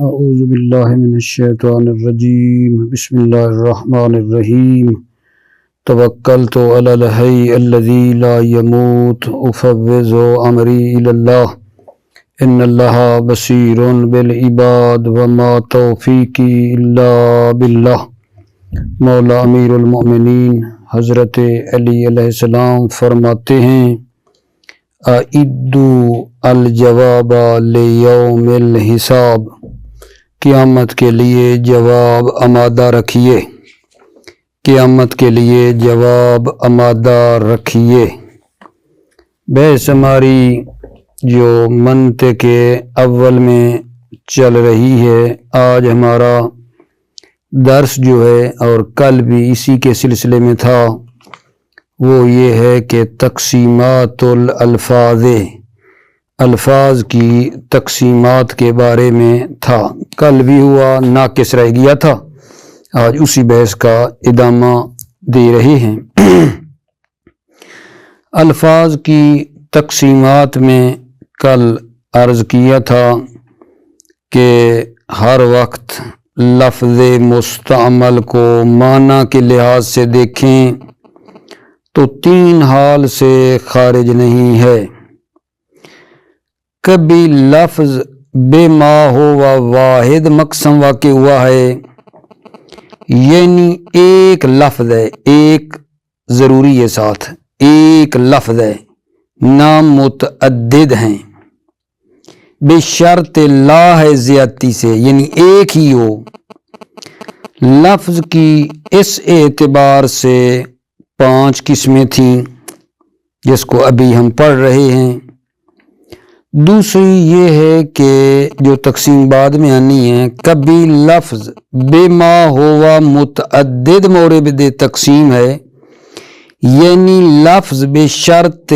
اعوذ باللہ من الشیطان الرجیم بسم اللہ الرحمن الرحیم توکلت علی الحی الذی لا يموت افوض امری الی اللہ ان اللہ بصیر بالعباد وما توفیقی الا باللہ۔ مولا امیر المؤمنین حضرت علی علیہ السلام فرماتے ہیں اعدوا الجواب لیوم الحساب، قیامت کے لیے جواب آمادہ رکھیے، قیامت کے لیے جواب آمادہ رکھیے۔ بحث ہماری جو منطق کے اول میں چل رہی ہے، آج ہمارا درس جو ہے اور کل بھی اسی کے سلسلے میں تھا، وہ یہ ہے کہ تقسیمات الالفاظ، الفاظ کی تقسیمات کے بارے میں تھا۔ کل بھی ہوا، ناقص رہ گیا تھا، آج اسی بحث کا ادامہ دے رہے ہیں۔ الفاظ کی تقسیمات میں کل عرض کیا تھا کہ ہر وقت لفظ مستعمل کو معنی کے لحاظ سے دیکھیں تو تین حال سے خارج نہیں ہے۔ کبھی لفظ بے ما ہو و واحد مقسم واقع ہوا ہے، یعنی ایک لفظ ہے، ایک ضروری ہے، ساتھ ایک لفظ ہے، نام متعدد ہیں، بے شرط لا ہے زیادتی سے، یعنی ایک ہی ہو۔ لفظ کی اس اعتبار سے 5 قسمیں تھیں جس کو ابھی ہم پڑھ رہے ہیں۔ دوسری یہ ہے کہ جو تقسیم بعد میں آنی ہے، کبھی لفظ بے ما ہوا متعدد مورد تقسیم ہے، یعنی لفظ بے شرط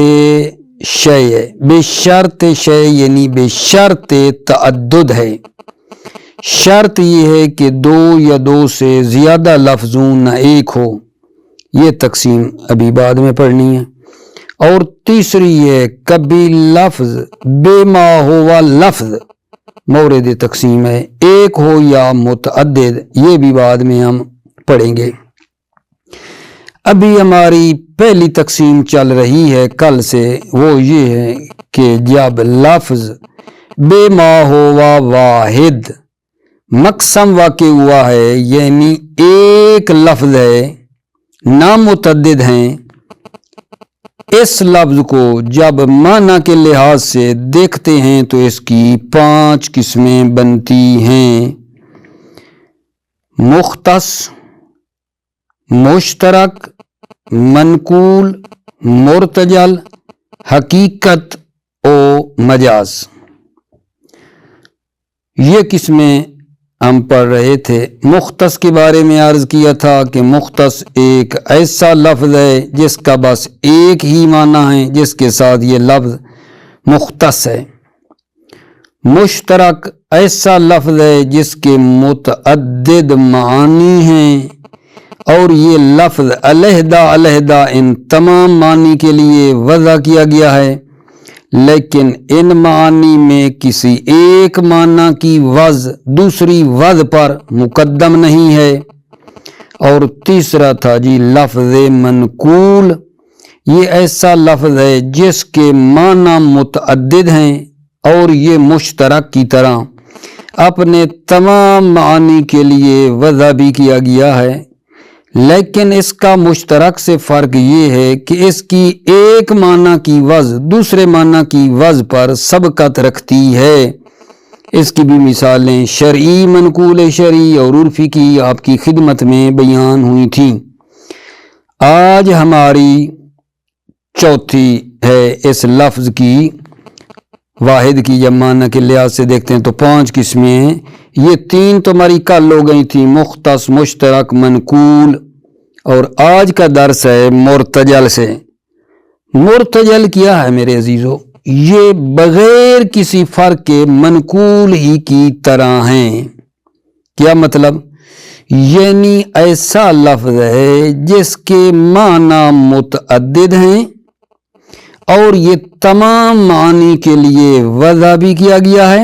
شے ہے، بے شرط شے یعنی بے شرط تعدد ہے۔ شرط یہ ہے کہ 2 یا 2 سے زیادہ لفظوں نہ ایک ہو، یہ تقسیم ابھی بعد میں پڑھنی ہے۔ اور تیسری ہے کبھی لفظ بے ما ہوا لفظ مورد تقسیم ہے، ایک ہو یا متعدد، یہ بھی بعد میں ہم پڑھیں گے۔ ابھی ہماری پہلی تقسیم چل رہی ہے کل سے، وہ یہ ہے کہ جب لفظ بے ما ہوا واحد مقسم واقع ہوا ہے، یعنی ایک لفظ ہے، نام متعدد ہیں، اس لفظ کو جب معنی کے لحاظ سے دیکھتے ہیں تو اس کی 5 قسمیں بنتی ہیں: مختص، مشترک، منقول، مرتجل، حقیقت و مجاز۔ یہ قسمیں ہم پڑھ رہے تھے۔ مختص کے بارے میں عرض کیا تھا کہ مختص ایک ایسا لفظ ہے جس کا بس ایک ہی معنی ہے، جس کے ساتھ یہ لفظ مختص ہے۔ مشترک ایسا لفظ ہے جس کے متعدد معانی ہیں اور یہ لفظ علیحدہ علیحدہ ان تمام معانی کے لیے وضع کیا گیا ہے، لیکن ان معانی میں کسی ایک معنی کی وضع دوسری وضع پر مقدم نہیں ہے۔ اور تیسرا تھا جی لفظ منقول، یہ ایسا لفظ ہے جس کے معنی متعدد ہیں اور یہ مشترک کی طرح اپنے تمام معانی کے لیے وضع بھی کیا گیا ہے، لیکن اس کا مشترک سے فرق یہ ہے کہ اس کی ایک معنی کی وضع دوسرے معنی کی وضع پر سبقت رکھتی ہے۔ اس کی بھی مثالیں شرعی، منقول شرعی اور عرفی کی آپ کی خدمت میں بیان ہوئی تھیں۔ آج ہماری چوتھی ہے اس لفظ کی واحد کی، جب معنی کے لحاظ سے دیکھتے ہیں تو 5 قسمیں ہیں۔ یہ 3 تو ہماری کل ہو گئی تھی، مختص، مشترک، منقول، اور آج کا درس ہے مرتجل سے۔ مرتجل کیا ہے میرے عزیزو؟ یہ بغیر کسی فرق کے منقول ہی کی طرح ہیں۔ کیا مطلب؟ یعنی ایسا لفظ ہے جس کے معنی متعدد ہیں اور یہ تمام معانی کے لیے وضع بھی کیا گیا ہے،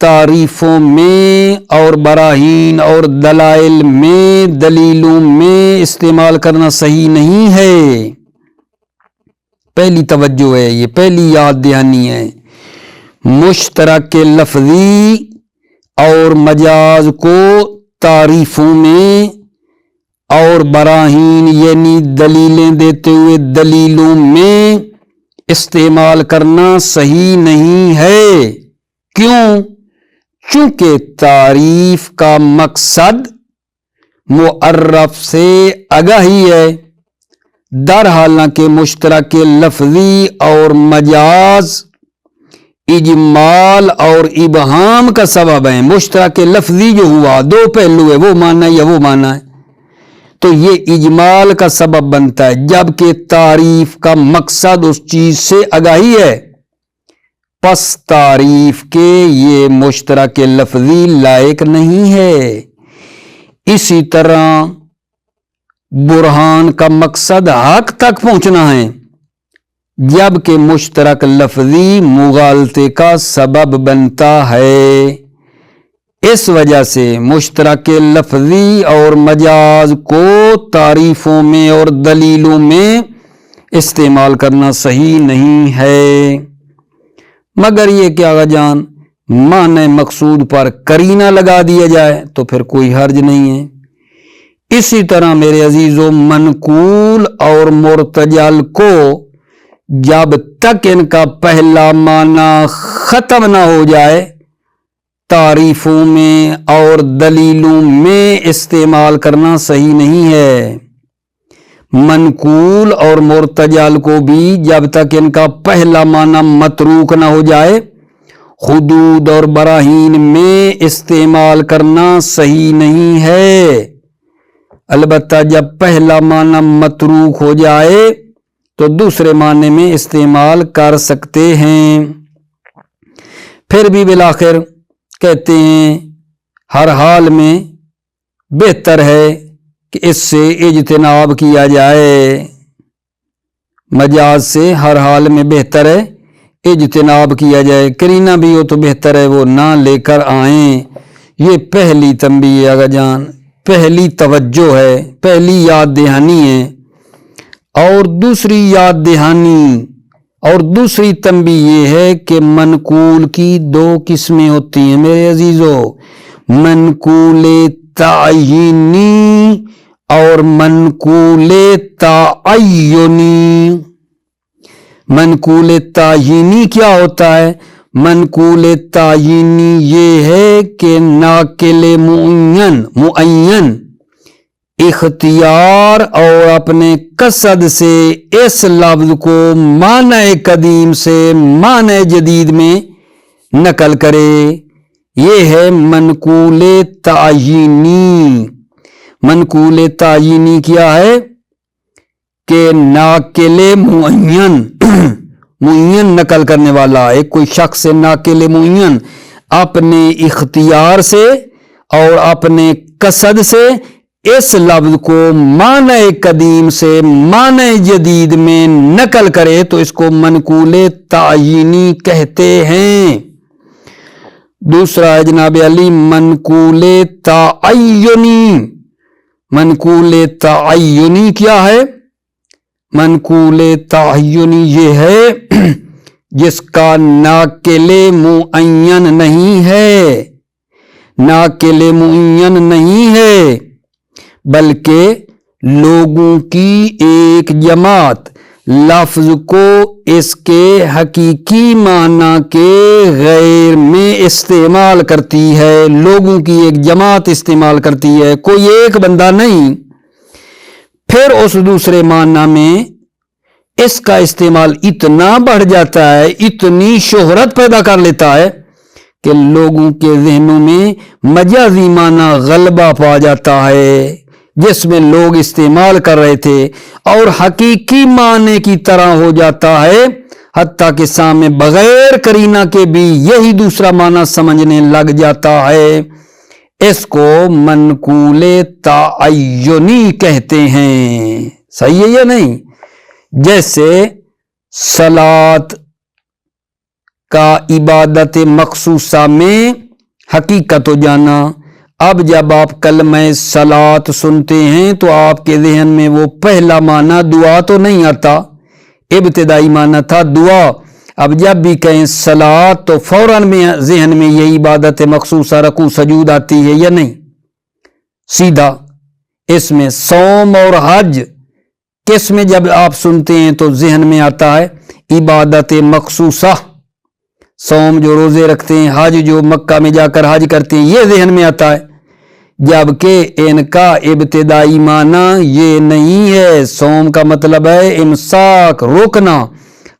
تعریفوں میں اور براہین اور دلائل میں، دلیلوں میں استعمال کرنا صحیح نہیں ہے۔ پہلی توجہ ہے، یہ پہلی یاد دہانی ہے۔ مشترک لفظی اور مجاز کو تعریفوں میں اور براہین یعنی دلیلیں دیتے ہوئے دلیلوں میں استعمال کرنا صحیح نہیں ہے۔ کیوں؟ چونکہ تعریف کا مقصد معرف سے آگاہی ہے، در حالانکہ مشترک لفظی اور مجاز اجمال اور ابہام کا سبب ہے۔ مشترک لفظی جو ہوا، دو پہلو ہے، وہ مانا یا وہ مانا ہے، تو یہ اجمال کا سبب بنتا ہے، جبکہ تعریف کا مقصد اس چیز سے آگاہی ہے، پس تعریف کے یہ مشترک لفظی لائق نہیں ہے۔ اسی طرح برہان کا مقصد حق تک پہنچنا ہے، جبکہ مشترک لفظی مغالطے کا سبب بنتا ہے۔ اس وجہ سے مشترک لفظی اور مجاز کو تعریفوں میں اور دلیلوں میں استعمال کرنا صحیح نہیں ہے، مگر یہ کہ آغا جان معنی مقصود پر قرینہ لگا دیا جائے تو پھر کوئی حرج نہیں ہے۔ اسی طرح میرے عزیزو، منقول اور مرتجل کو جب تک ان کا پہلا معنی ختم نہ ہو جائے تعریفوں میں اور دلیلوں میں استعمال کرنا صحیح نہیں ہے۔ منقول اور مرتجل کو بھی جب تک ان کا پہلا معنی متروک نہ ہو جائے حدود اور براہین میں استعمال کرنا صحیح نہیں ہے۔ البتہ جب پہلا معنی متروک ہو جائے تو دوسرے معنی میں استعمال کر سکتے ہیں۔ پھر بھی بالآخر کہتے ہیں ہر حال میں بہتر ہے کہ اس سے اجتناب کیا جائے، مجاز سے ہر حال میں بہتر ہے اجتناب کیا جائے، قرینہ بھی ہو تو بہتر ہے وہ نہ لے کر آئیں۔ یہ پہلی تنبیہ ہے آغا جان، پہلی توجہ ہے، پہلی یاد دہانی ہے۔ اور دوسری یاد دہانی اور دوسری تنبیہ یہ ہے کہ منقول کی دو قسمیں ہوتی ہیں میرے عزیزو، منقول تعینی اور منقول تعینی۔ منقول تعینی کیا ہوتا ہے؟ منقول تعینی یہ ہے کہ ناقل معین اختیار اور اپنے قصد سے اس لفظ کو معنی قدیم سے معنی جدید میں نقل کرے، یہ ہے منقول تعینی۔ منقول تعینی کیا ہے کہ ناقل معین نقل کرنے والا، ایک کوئی شخص سے ناقل معین اپنے اختیار سے اور اپنے قصد سے اس لفظ کو معنی قدیم سے معنی جدید میں نقل کرے تو اس کو منقول تعینی کہتے ہیں۔ دوسرا ہے جناب علی منقول تعینی۔ منقول تعینی کیا ہے؟ منقول تعینی یہ ہے جس کا ناقل معین نہیں ہے، ناقل معین نہیں ہے بلکہ لوگوں کی ایک جماعت لفظ کو اس کے حقیقی معنی کے غیر میں استعمال کرتی ہے، لوگوں کی ایک جماعت استعمال کرتی ہے، کوئی ایک بندہ نہیں۔ پھر اس دوسرے معنی میں اس کا استعمال اتنا بڑھ جاتا ہے، اتنی شہرت پیدا کر لیتا ہے کہ لوگوں کے ذہنوں میں مجازی معنی غلبہ پا جاتا ہے جس میں لوگ استعمال کر رہے تھے اور حقیقی معنی کی طرح ہو جاتا ہے، حتیٰ کہ سامنے بغیر قرینہ کے بھی یہی دوسرا معنی سمجھنے لگ جاتا ہے۔ اس کو منقول تعینی کہتے ہیں۔ صحیح ہے یا نہیں؟ جیسے صلاۃ کا عبادت مخصوصہ میں حقیقت تو جانا۔ اب جب آپ کلمہ صلاۃ سنتے ہیں تو آپ کے ذہن میں وہ پہلا معنی دعا تو نہیں آتا، ابتدائی معنی تھا دعا۔ اب جب بھی کہیں صلاۃ تو فوراً میں ذہن میں یہ عبادت مخصوصہ رکوع سجود آتی ہے یا نہیں؟ سیدھا اس میں صوم اور حج کس میں جب آپ سنتے ہیں تو ذہن میں آتا ہے عبادت مخصوصہ، صوم جو روزے رکھتے ہیں، حج جو مکہ میں جا کر حج کرتے ہیں، یہ ذہن میں آتا ہے، جبکہ ان کا ابتدائی معنی یہ نہیں ہے۔ صوم کا مطلب ہے امساک، روکنا،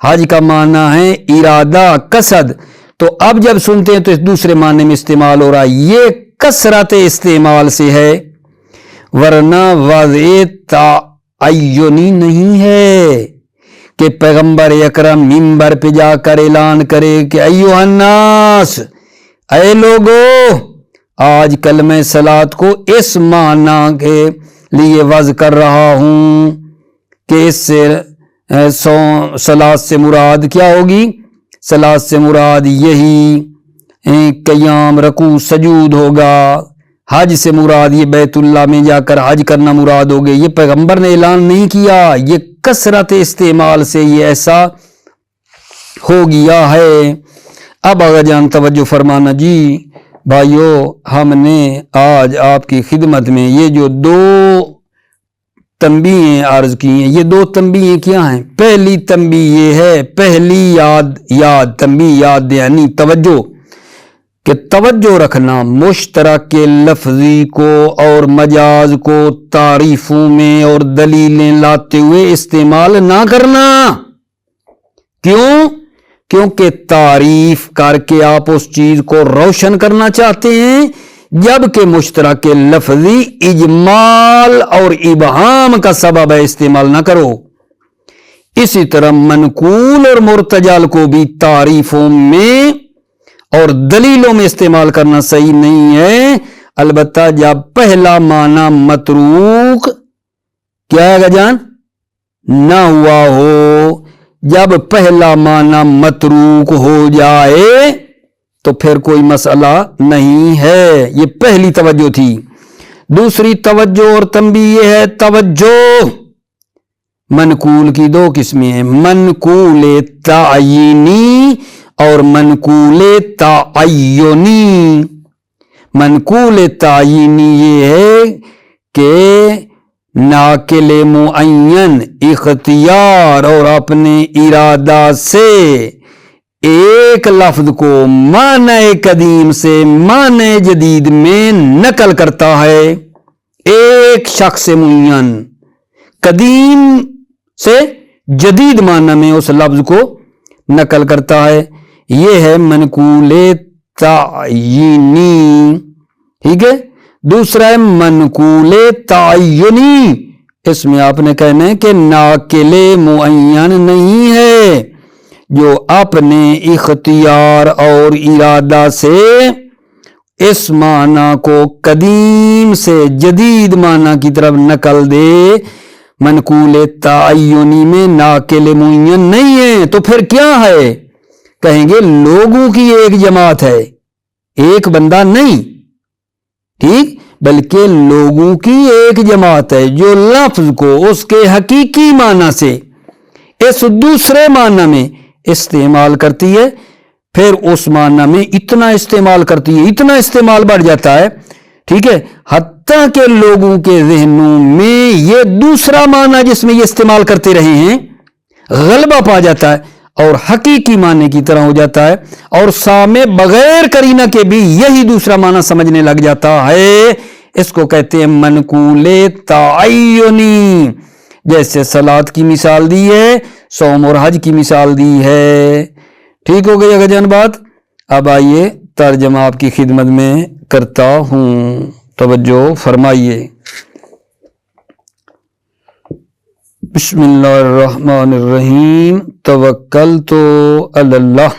حج کا معنی ہے ارادہ، قصد۔ تو اب جب سنتے ہیں تو اس دوسرے معنی میں استعمال ہو رہا ہے، یہ کثرت استعمال سے ہے، ورنہ واضح تعینی نہیں ہے کہ پیغمبر اکرم منبر پہ جا کر اعلان کرے کہ ایھا الناس، اے لوگو، آج کلمہ صلاۃ کو اس معنی کے لیے وضع کر رہا ہوں کہ اس سے صلاۃ سے مراد کیا ہوگی؟ صلاۃ سے مراد یہی قیام، رکوع، سجود ہوگا۔ حج سے مراد یہ بیت اللہ میں جا کر حج کرنا مراد ہوگا۔ یہ پیغمبر نے اعلان نہیں کیا، یہ کثرت استعمال سے یہ ایسا ہو گیا ہے۔ اب آگا جان توجہ فرمانا جی بھائیو، ہم نے آج آپ کی خدمت میں یہ جو دو تنبیہیں عرض کی ہیں، یہ دو تنبیہیں کیا ہیں؟ پہلی تنبیہ یہ ہے، پہلی یاد تنبیہ یاد یعنی توجہ، کہ توجہ رکھنا مشترک کے لفظی کو اور مجاز کو تعریفوں میں اور دلیلیں لاتے ہوئے استعمال نہ کرنا۔ کیوں؟ کیونکہ تعریف کر کے آپ اس چیز کو روشن کرنا چاہتے ہیں، جبکہ مشترک کے لفظی اجمال اور ابہام کا سبب ہے، استعمال نہ کرو۔ اسی طرح منقول اور مرتجل کو بھی تعریفوں میں اور دلیلوں میں استعمال کرنا صحیح نہیں ہے، البتہ جب پہلا معنی متروک کیا ہے جان نہ ہوا ہو، جب پہلا معنی متروک ہو جائے تو پھر کوئی مسئلہ نہیں ہے۔ یہ پہلی توجہ تھی۔ دوسری توجہ اور تنبیہ یہ ہے، توجہ منقول کی دو قسمیں ہیں، منقول تعیینی اور منقول تعینی۔ منقول تعینی یہ ہے کہ ناقل معین اختیار اور اپنے ارادہ سے ایک لفظ کو معنی قدیم سے معنی جدید میں نقل کرتا ہے، ایک شخص معین قدیم سے جدید معنی میں اس لفظ کو نقل کرتا ہے، یہ ہے منقول تعینی، ٹھیک ہے۔ دوسرا ہے منقول تعینی، اس میں آپ نے کہنا ہے کہ ناقل معین نہیں ہے، جو اپنے اختیار اور ارادہ سے اس معنی کو قدیم سے جدید معنی کی طرف نقل دے، منقول تعینی میں ناقل معین نہیں ہے۔ تو پھر کیا ہے؟ کہیں گے لوگوں کی ایک جماعت ہے، ایک بندہ نہیں، ٹھیک، بلکہ لوگوں کی ایک جماعت ہے جو لفظ کو اس کے حقیقی معنی سے اس دوسرے معنی میں استعمال کرتی ہے، پھر اس معنی میں اتنا استعمال کرتی ہے، اتنا استعمال بڑھ جاتا ہے، ٹھیک ہے، حتیٰ کہ لوگوں کے ذہنوں میں یہ دوسرا معنی جس میں یہ استعمال کرتے رہے ہیں غلبہ پا جاتا ہے اور حقیقی معنی کی طرح ہو جاتا ہے، اور سامنے بغیر قرینہ کے بھی یہی دوسرا معنی سمجھنے لگ جاتا ہے۔ اس کو کہتے ہیں منقول تعینی، جیسے صلاۃ کی مثال دی ہے، صوم اور حج کی مثال دی ہے۔ ٹھیک ہو گئی اگر جان بات؟ اب آئیے ترجمہ آپ کی خدمت میں کرتا ہوں، توجہ فرمائیے۔ بسم اللہ الرحمن الرحیم، توکلت علی اللہ۔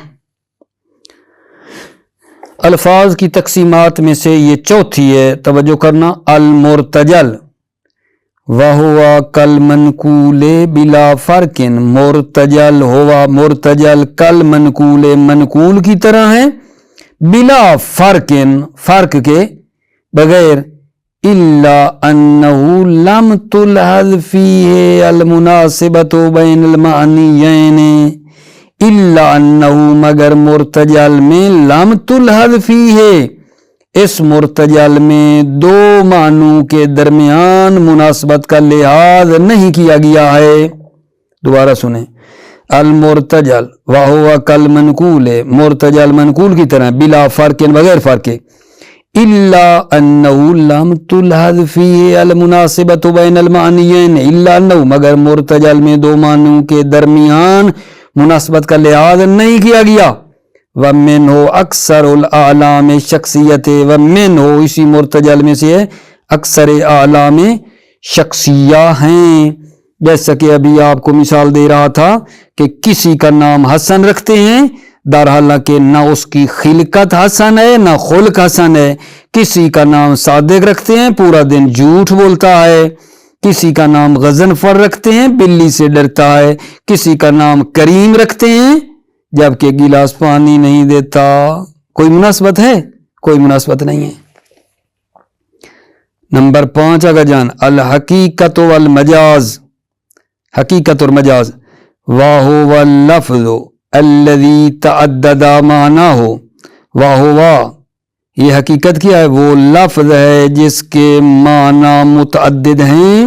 الفاظ کی تقسیمات میں سے یہ چوتھی ہے، توجہ کرنا۔ المرتجل وہوا کل منقول بلا فرق، مرتجل ہوا مرتجل کل منقول، منقول کی طرح ہے بلا فرق کے بغیر الا انہ لم تلحظ فیہ المناسبۃ بین المعنیین الا انہ مگر مرتجل میں لم تلحظ فیہ اس مرتجل میں دو معنوں کے درمیان مناسبت کا لحاظ نہیں کیا گیا ہے۔ دوبارہ سنیں، المرتجل وہو کالمنقول مرتجل منقول کی طرح بلا فرق بغیر فرق الا انہ لم تلحظ فیہ المناسبۃ بین المعنیین الا انہ مگر مرتجل میں دو معنوں کے درمیان مناسبت کا لحاظ نہیں کیا گیا۔ ومنہ اکثر الاعلام شخصیت ومنہ اسی مرتجل میں سے اکثر اعلام شخصیہ ہیں، جیسا کہ ابھی آپ کو مثال دے رہا تھا کہ کسی کا نام حسن رکھتے ہیں حالانکہ نہ اس کی خلقت حسن ہے نہ خلق حسن ہے۔ کسی کا نام صادق رکھتے ہیں پورا دن جھوٹ بولتا ہے، کسی کا نام غضنفر رکھتے ہیں بلی سے ڈرتا ہے، کسی کا نام کریم رکھتے ہیں جبکہ گلاس پانی نہیں دیتا۔ کوئی مناسبت ہے؟ کوئی مناسبت نہیں ہے۔ نمبر 5 آگے جان، الحقیقت والمجاز، حقیقت اور مجاز، وَهُوَ اللَّفْظُ الَّذِي تَعَدَّدَ مَعْنَاهُ وَهُوَ یہ حقیقت کیا ہے؟ وہ لفظ ہے جس کے معنی متعدد ہیں،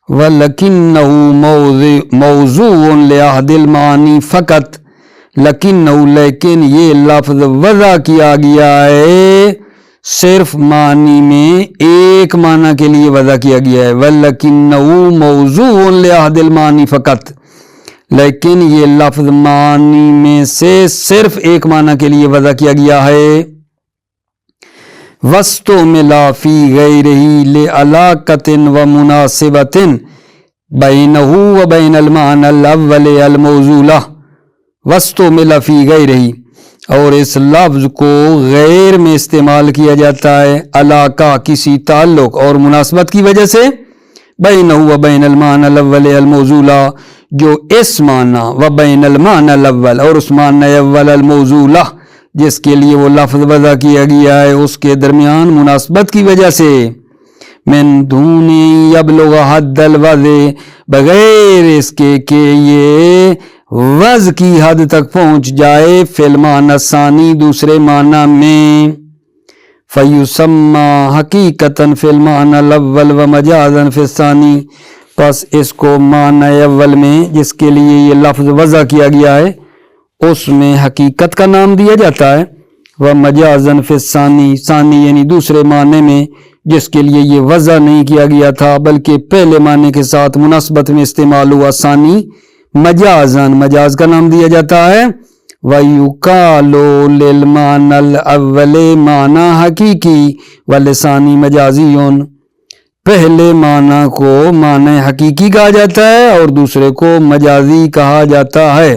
وَلَكِنَّهُ مَوْضُوعٌ لِأَحْدِ الْمَعَانِي فقط لیکن یہ لفظ وضع کیا گیا ہے صرف معنی میں ایک معنی کے لیے وضع کیا گیا ہے۔ وَلَكِنَّهُ مَوْضُوعٌ لِأَحْدِ الْمَعَانِي فقط لیکن یہ لفظ معنی میں سے صرف ایک معنی کے لیے وضع کیا گیا ہے۔ وَاسْتُعْمِلَ فِي غَيْرِهِ لِعَلَاقَةٍ وَمُنَاسِبَةٍ بَيْنَهُ وَبَيْنَ الْمَعْنَى الْأَوَّلِ الْمَوْضُوعِ لَهُ وَاسْتُعْمِلَ فِي غَيْرِهِ اور اس لفظ کو غیر میں استعمال کیا جاتا ہے علاقہ کسی تعلق اور مناسبت کی وجہ سے، بَيْنَهُ وَبَيْنَ الْمَعْنَى الْأَوَّلِ الْمَوْضُوعِ لَهُ جو اس معنی وَبَيْنَ الْمَعْنَى الْأَوَّلِ اور اس معنی اول الموضوع لہ جس کے لیے وہ لفظ وضع کیا گیا ہے اس کے درمیان مناسبت کی وجہ سے، من دون یبلغ حد الوضع بغیر اس کے کہ یہ وضع کی حد تک پہنچ جائے، فی المعنی الثانی دوسرے معنی میں، فیسمى حقیقتاً فی المعنی الاول ومجازاً فی الثانی پس اس کو معنی اول میں جس کے لیے یہ لفظ وضع کیا گیا ہے اس میں حقیقت کا نام دیا جاتا ہے، ومجازاً فی الثانی ثانی یعنی دوسرے معنی میں جس کے لیے یہ وضع نہیں کیا گیا تھا بلکہ پہلے معنی کے ساتھ مناسبت میں استعمال ہوا، ثانی مجازاً مجاز کا نام دیا جاتا ہے۔ وَيُقَالُ لِلْمَعْنَى الْأَوَّلِ معنی حقیقی وَلِثَانِي مجازی پہلے معنی کو معنی حقیقی کہا جاتا ہے اور دوسرے کو مجازی کہا جاتا ہے۔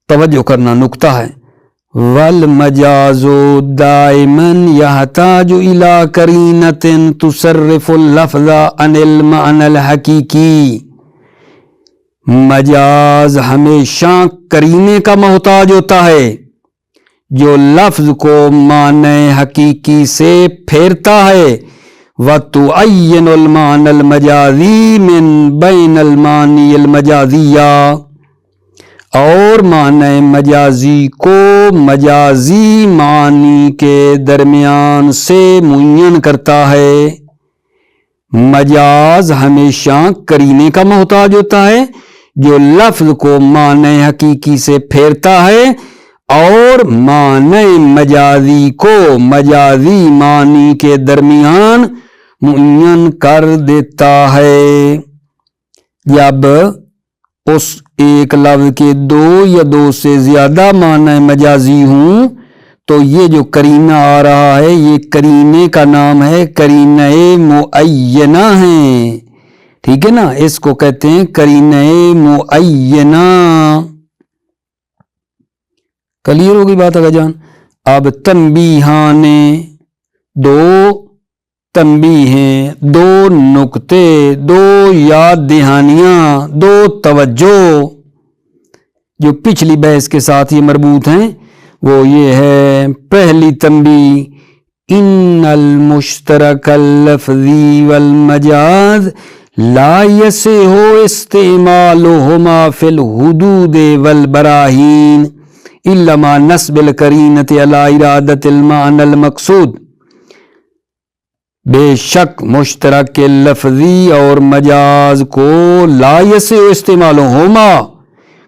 توجہ کرنا نکتہ ہے، وَالْمَجَازُ دَائِمًا يَحْتَاجُ إِلَىٰ قَرِينَةٍ تُصَرِّفُ اللَّفْظَ عَنِ الْمَعْنَى الْحَقِيقِي مجاز ہمیشہ قرینے کا محتاج ہوتا ہے جو لفظ کو معنی حقیقی سے پھیرتا ہے، وَتُعَيِّنُ الْمَعْنَى الْمَجَازِي مِنْ بَيْنَ الْمَعَانِي الْمَجَازِيَّةِ اور معنی مجازی کو مجازی معنی کے درمیان سے معین کرتا ہے۔ مجاز ہمیشہ قرینے کا محتاج ہوتا ہے جو لفظ کو معنی حقیقی سے پھیرتا ہے اور معنی مجازی کو مجازی معنی کے درمیان معین کر دیتا ہے۔ جب اس ایک لفظ کے دو یا دو سے زیادہ معنی مجازی ہوں تو یہ جو قرینہ آ رہا ہے یہ قرینے کا نام ہے، قرینہ معینہ ہے، ٹھیک ہے نا، اس کو کہتے ہیں قرینہ معینہ۔ کلیئر ہوگی بات اگر جان؟ اب تنبیہان دو تنبیہ ہیں، دو نکتے، دو یاد دہانیاں، دو توجہ جو پچھلی بحث کے ساتھ یہ مربوط ہیں، وہ یہ ہے پہلی تنبیہ، ان المشترک اللفظی والمجاز لا یصح استعمالهما فی الحدود والبراہین الا مع نصب القرینۃ علی ارادۃ المعنی المقصود۔ بے شک مشترک کے لفظی اور مجاز کو لا یصح استعمالهما،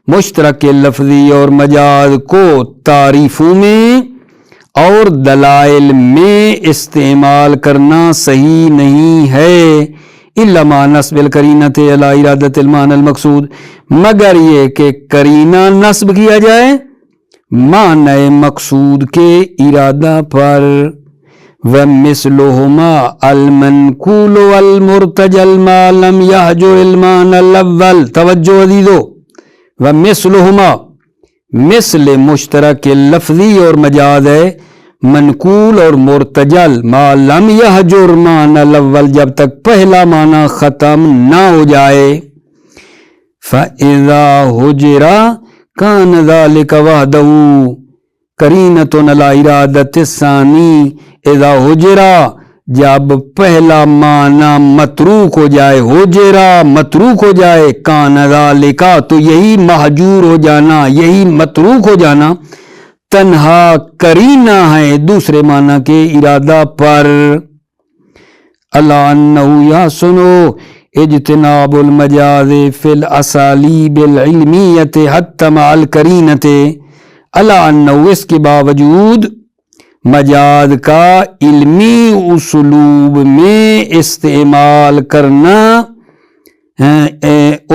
مشترک کے لفظی اور مجاز کو تعریفوں میں اور دلائل میں استعمال کرنا صحیح نہیں ہے، الا مع نصب القرینۃ علی ارادۃ المعنی المقصود، مگر یہ کہ قرینہ نصب کیا جائے معنی مقصود کے ارادہ پر۔ وَمِثْلُهُمَا الْمَنْقُولُ وَالْمُرْتَجَى مَا لَمْ يَهْجُرِ الْمَعْنَى الْأَوَّلَ۔ توجہ عزیزو، وَمِثْلُهُمَا مثل مشترک لفظی اور مجاز ہے منقول اور مرتجل، ما لم یحجر معنی الاول، جب تک پہلا معنی ختم نہ ہو جائے۔ فَإِذَا حُجِرَ كَانَ ذَلِكَ وَحْدَهُ قَرِینَةٌ عَلَى إِرَادَةِ الثَّانِي۔ اذا حجرا، جب پہلا معنی متروک ہو جائے، حجرا متروک ہو جائے، کان ذالک، تو یہی محجور ہو جانا، یہی متروک ہو جانا تنہا قرینہ ہے دوسرے معنی کے ارادہ پر۔ الا انہ یحسن اجتناب المجاز فی الاسالیب العلمیۃ حتی مع القرینۃ۔ الا انہ، اس کے باوجود مجاز کا علمی اسلوب میں استعمال کرنا،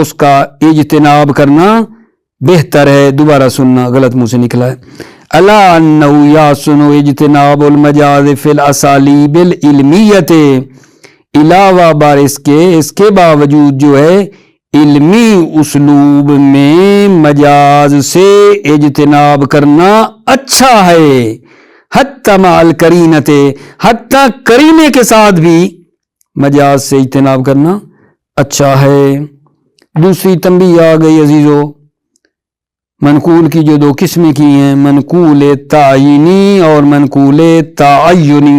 اس کا اجتناب کرنا بہتر ہے۔ دوبارہ سننا، غلط منہ سے نکلا ہے۔ الا انہ یحسن اجتناب المجاز فی الاسالیب العلمیۃ، علاوہ بر اس کے باوجود جو ہے علمی اسلوب میں مجاز سے اجتناب کرنا اچھا ہے، حتی مع القرینۃ، حتی قرینے کے ساتھ بھی مجاز سے اجتناب کرنا اچھا ہے۔ دوسری تنبیہ آ گئی عزیزو، منقول کی جو دو قسمیں کی ہیں، منقول تعینی اور منقول تعینی۔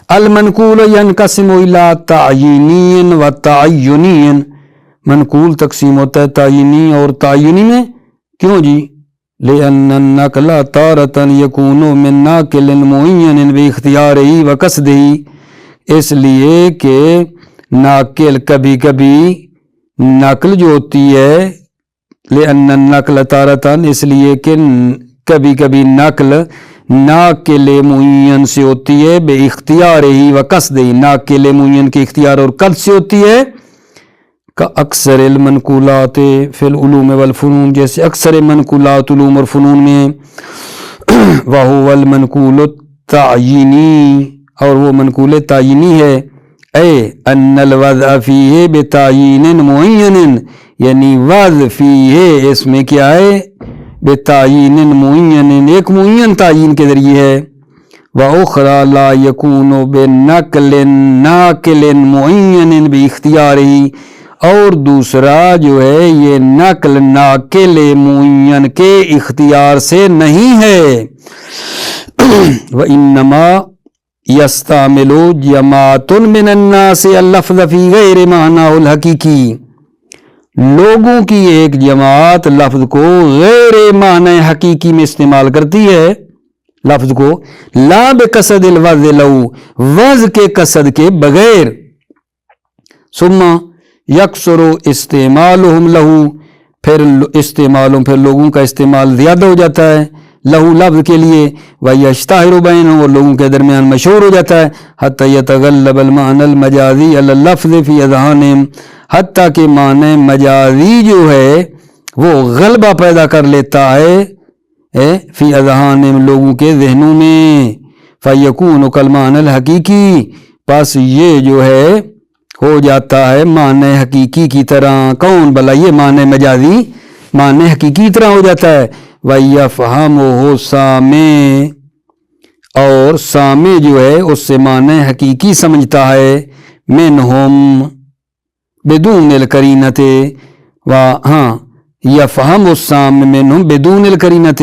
المنقول ینقسم الی تعینی و تعینی، منقول تقسیم ہوتا ہے تعینی اور تعینی میں۔ کیوں جی؟ لأن النقل تارة يكون من ناقل معین باختیارہ و قصدہ، اس لیے کہ ناقل کبھی کبھی نقل جو ہوتی ہے، لأن النقل تارة، اس لیے کہ کبھی کبھی نقل ناقل معین سے ہوتی ہے باختیارہ و قصدہ، ناقل معین کے اختیار اور قصد سے ہوتی ہے۔ اکثر المنقولات فی العلوم والفنون، جیسے اکثر منقولات علوم اور فنون میں۔ وہو المنقول التعینی، اور وہ منقول تعینی ہے۔ اے ان الوضع فیہ بتعیین معین، یعنی وضع فیہ اس میں کیا ہے؟ بتعیین معین، ایک معین تعین کے ذریعے ہے۔ وَأُخْرَى لَا يَكُونُ بِنَقْلٍ نَاقِلٍ مُعَيَّنٍ بِاخْتِيَارِهِ، اور دوسرا جو ہے یہ نقل ناقل معین کے اختیار سے نہیں ہے۔ وَإِنَّمَا يَسْتَعْمِلُ جَمَاعَةٌ مِّنَ النَّاسِ اللَّفْظَ فِي غَيْرِ مَعْنَاهُ الْحَقِيقِي، لوگوں کی ایک جماعت لفظ کو غیر معنی حقیقی میں استعمال کرتی ہے، لفظ کو لا بقصد الوضع لہو، وضع کے قصد کے بغیر۔ ثم یکثر استعمالہم لہو، پھر لوگوں کا استعمال زیادہ ہو جاتا ہے لہو لفظ کے لیے، ویشتہر بینہم، اور لوگوں کے درمیان مشہور ہو جاتا ہے، حتی یتغلب المعنی المجازی علی اللفظ فی اذہانہم، حتیٰ کہ معنی مجازی جو ہے وہ غلبہ پیدا کر لیتا ہے فی اذہانہم، لوگوں کے ذہنوں میں۔ فیکون کالمعنی الحقیقی، پس یہ جو ہے ہو جاتا ہے معنی حقیقی کی طرح۔ کون بھلا؟ یہ معنی مجازی معنی حقیقی کی طرح ہو جاتا ہے۔ وَيَفْهَمُهُ سَامِعٌ، اور سامع جو ہے اس سے معنی حقیقی سمجھتا ہے، مِنْهُمْ بدون القرینۃ، یفہم السامع منہم بدون القرینۃ،